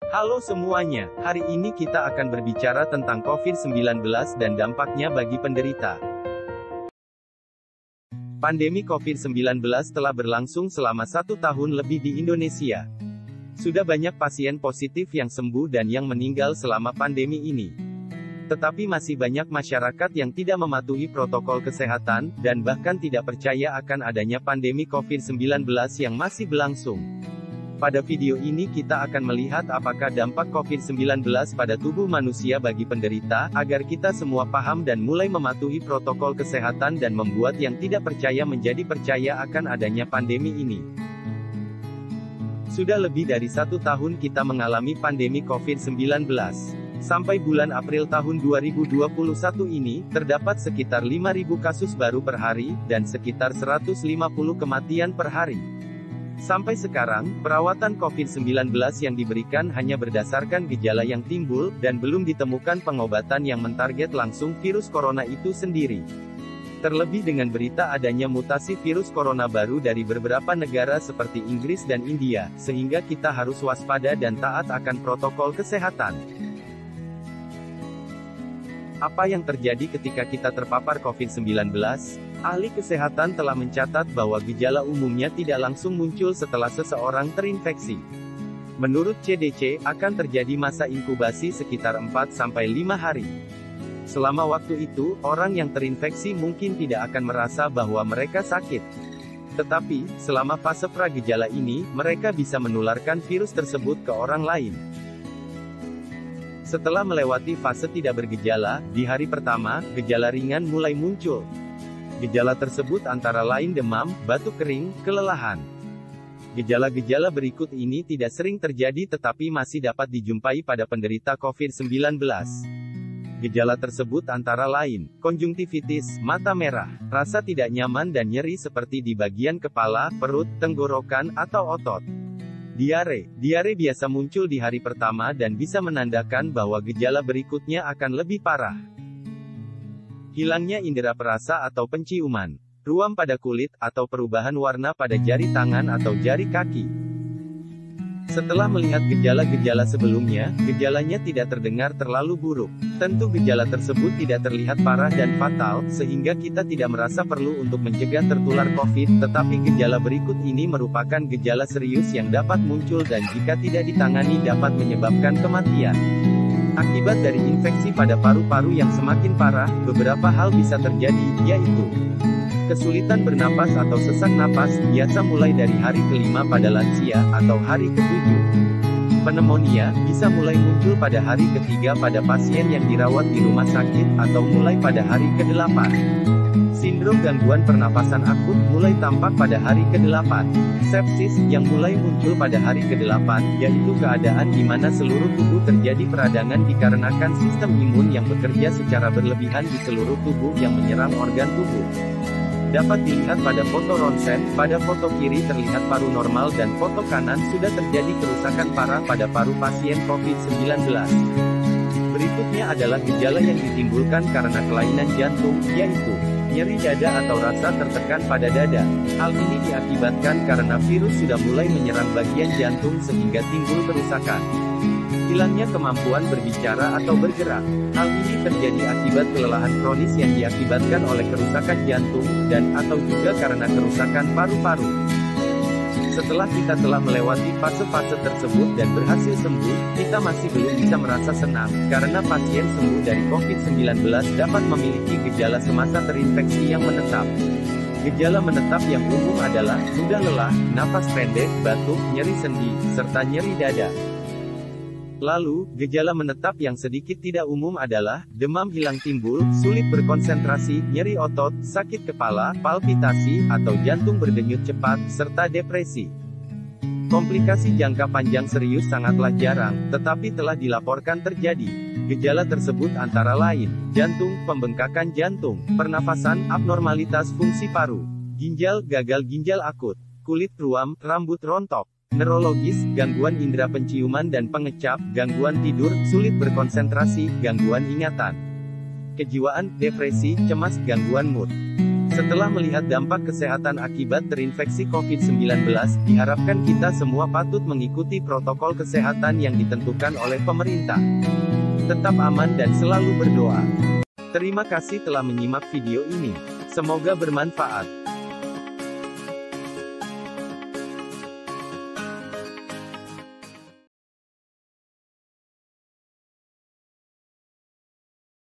Halo semuanya, hari ini kita akan berbicara tentang COVID-19 dan dampaknya bagi penderita. Pandemi COVID-19 telah berlangsung selama 1 tahun lebih di Indonesia. Sudah banyak pasien positif yang sembuh dan yang meninggal selama pandemi ini. Tetapi masih banyak masyarakat yang tidak mematuhi protokol kesehatan, dan bahkan tidak percaya akan adanya pandemi COVID-19 yang masih berlangsung. Pada video ini kita akan melihat apakah dampak COVID-19 pada tubuh manusia bagi penderita, agar kita semua paham dan mulai mematuhi protokol kesehatan dan membuat yang tidak percaya menjadi percaya akan adanya pandemi ini. Sudah lebih dari 1 tahun kita mengalami pandemi COVID-19. Sampai bulan April tahun 2021 ini, terdapat sekitar 5.000 kasus baru per hari, dan sekitar 150 kematian per hari. Sampai sekarang, perawatan COVID-19 yang diberikan hanya berdasarkan gejala yang timbul, dan belum ditemukan pengobatan yang mentarget langsung virus corona itu sendiri. Terlebih dengan berita adanya mutasi virus corona baru dari beberapa negara seperti Inggris dan India, sehingga kita harus waspada dan taat akan protokol kesehatan. Apa yang terjadi ketika kita terpapar COVID-19? Ahli kesehatan telah mencatat bahwa gejala umumnya tidak langsung muncul setelah seseorang terinfeksi. Menurut CDC, akan terjadi masa inkubasi sekitar 4-5 hari. Selama waktu itu, orang yang terinfeksi mungkin tidak akan merasa bahwa mereka sakit. Tetapi, selama fase pra-gejala ini, mereka bisa menularkan virus tersebut ke orang lain. Setelah melewati fase tidak bergejala, di hari pertama, gejala ringan mulai muncul. Gejala tersebut antara lain demam, batuk kering, kelelahan. Gejala-gejala berikut ini tidak sering terjadi tetapi masih dapat dijumpai pada penderita COVID-19. Gejala tersebut antara lain, konjungtivitis, mata merah, rasa tidak nyaman dan nyeri seperti di bagian kepala, perut, tenggorokan, atau otot. Diare biasa muncul di hari pertama dan bisa menandakan bahwa gejala berikutnya akan lebih parah. Hilangnya indera perasa atau penciuman, ruam pada kulit, atau perubahan warna pada jari tangan atau jari kaki. Setelah melihat gejala-gejala sebelumnya, gejalanya tidak terdengar terlalu buruk. Tentu gejala tersebut tidak terlihat parah dan fatal, sehingga kita tidak merasa perlu untuk mencegah tertular COVID, tetapi gejala berikut ini merupakan gejala serius yang dapat muncul dan jika tidak ditangani dapat menyebabkan kematian. Akibat dari infeksi pada paru-paru yang semakin parah, beberapa hal bisa terjadi, yaitu kesulitan bernapas atau sesak napas, biasa mulai dari hari ke-5 pada lansia, atau hari ke-7. Pneumonia, bisa mulai muncul pada hari ke-3 pada pasien yang dirawat di rumah sakit, atau mulai pada hari ke-8. Sindrom gangguan pernapasan akut mulai tampak pada hari ke-8. Sepsis, yang mulai muncul pada hari ke-8, yaitu keadaan di mana seluruh tubuh terjadi peradangan dikarenakan sistem imun yang bekerja secara berlebihan di seluruh tubuh yang menyerang organ tubuh. Dapat dilihat pada foto ronsen, pada foto kiri terlihat paru normal dan foto kanan sudah terjadi kerusakan parah pada paru pasien COVID-19. Berikutnya adalah gejala yang ditimbulkan karena kelainan jantung, yaitu nyeri dada atau rasa tertekan pada dada. Hal ini diakibatkan karena virus sudah mulai menyerang bagian jantung sehingga timbul kerusakan. Hilangnya kemampuan berbicara atau bergerak. Hal ini terjadi akibat kelelahan kronis yang diakibatkan oleh kerusakan jantung, dan atau juga karena kerusakan paru-paru. Setelah kita telah melewati fase-fase tersebut dan berhasil sembuh, kita masih belum bisa merasa senang, karena pasien sembuh dari COVID-19 dapat memiliki gejala semasa terinfeksi yang menetap. Gejala menetap yang umum adalah mudah lelah, napas pendek, batuk, nyeri sendi, serta nyeri dada. Lalu, gejala menetap yang sedikit tidak umum adalah demam hilang timbul, sulit berkonsentrasi, nyeri otot, sakit kepala, palpitasi, atau jantung berdenyut cepat, serta depresi. Komplikasi jangka panjang serius sangatlah jarang, tetapi telah dilaporkan terjadi. Gejala tersebut antara lain, jantung, pembengkakan jantung, pernafasan, abnormalitas fungsi paru, ginjal, gagal ginjal akut, kulit ruam, rambut rontok. Neurologis, gangguan indera penciuman dan pengecap, gangguan tidur, sulit berkonsentrasi, gangguan ingatan. Kejiwaan, depresi, cemas, gangguan mood. Setelah melihat dampak kesehatan akibat terinfeksi COVID-19, diharapkan kita semua patut mengikuti protokol kesehatan yang ditentukan oleh pemerintah. Tetap aman dan selalu berdoa. Terima kasih telah menyimak video ini. Semoga bermanfaat.